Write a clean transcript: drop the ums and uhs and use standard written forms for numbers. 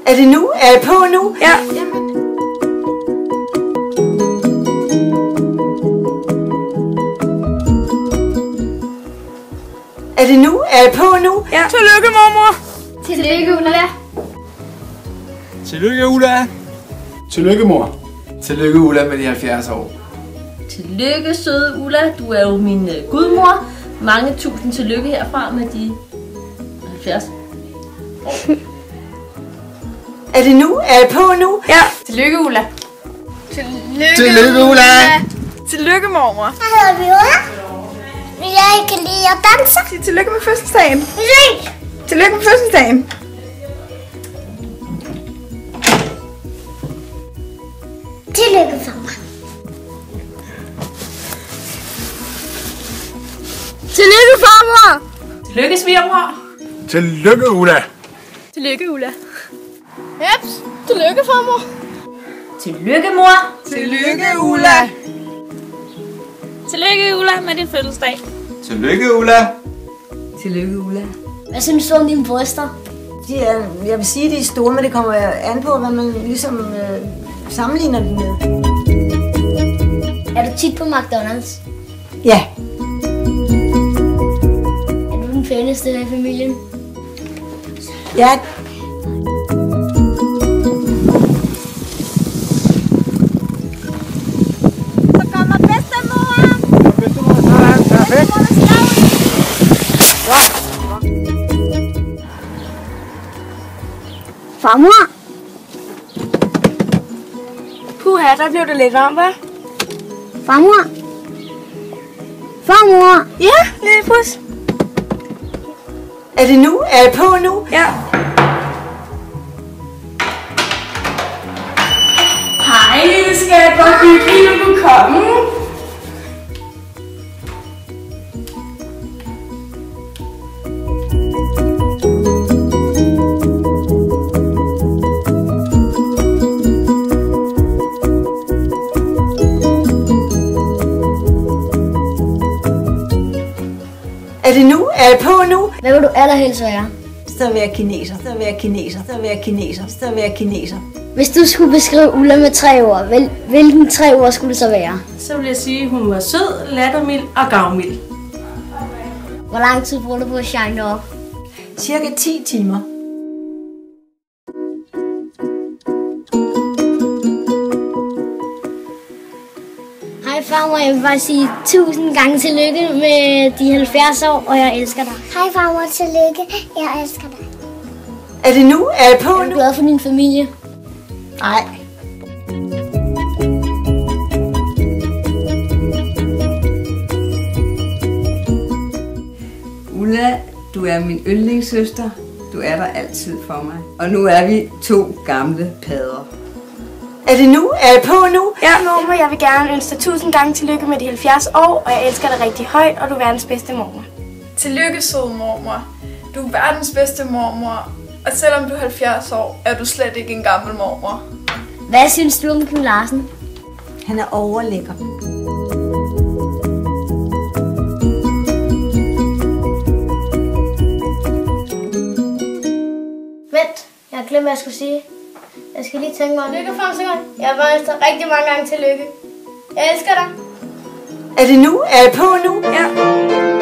Er det nu? Er jeg på nu? Ja. Jamen. Er det nu? Er jeg på nu? Ja. Tillykke, mormor. Tillykke, Ulla. Tillykke, Ulla. Tillykke, mor. Tillykke, Ulla, med de 70 år. Tillykke, søde Ulla. Du er jo min gudmor. Mange tusind tillykke herfra med de 70 år. Er det nu? Er jeg på nu? Ja. Tillykke, Ulla. Tillykke, Ulla. Tillykke, mormor. Hvad hedder vi, Ulla? Jeg kan lide at danse. Sig tillykke med fødselsdagen. Musik! Tillykke med fødselsdagen. Tillykke for mig. Tillykke, farmor. Tillykke, svigermor. Tillykke, Ulla. Tillykke, Ulla. Jeps. Tillykke, farmor. Tillykke, mor. Tillykke, Ulla. Tillykke, Ulla, med din fødselsdag. Tillykke, Ulla. Tillykke, Ulla. Hvad synes du om dine bryster? De er, jeg vil sige, de er store, men det kommer an på, hvad man ligesom sammenligner dem med. Er du tit på McDonald's? Ja. Er du den pæneste i familien? Ja. Så kommer bedstemor. Farmor? Puha, der blev det lidt om, hva'? Farmor? Farmor? Ja, lille pus. Er det nu? Er jeg på nu? Ja. Hej, lille skat. Hvor hyggeligt, du kunne komme. Er det nu? Er jeg på nu? Hvad vil du allerhelst være? Så vil jeg kineser. Så vil jeg kineser. Så vil jeg kineser. Så vil jeg kineser. Hvis du skulle beskrive Ulla med 3 ord, hvilken 3 ord skulle det så være? Så vil jeg sige, at hun var sød, lattermild og gavmild. Hvor lang tid bruger du på at shine dig op? Cirka 10 timer. Hej farmor, jeg vil bare sige 1000 gange tillykke med de 70 år, og jeg elsker dig. Hej farmor, tillykke. Jeg elsker dig. Er det nu? Er jeg på Er du nu? glad for din familie? Nej. Ulla, du er min yndlingssøster. Du er der altid for mig. Og nu er vi 2 gamle padder. Er det nu? Er jeg på nu? Ja, mormor, jeg vil gerne ønske dig 1000 gange tillykke med de 70 år, og jeg elsker dig rigtig højt, og du er verdens bedste mormor. Tillykke, søde mormor. Du er verdens bedste mormor, og selvom du er 70 år, er du slet ikke en gammel mormor. Hvad synes du om Kim Larsen? Han er overlækker. Vent, jeg har glemt, hvad jeg skulle sige. Jeg skal lige tænke mig om. Lykke for sig. Jeg har bare ønsket dig rigtig mange gange tillykke. Jeg elsker dig. Er det nu? Er jeg på nu? Ja.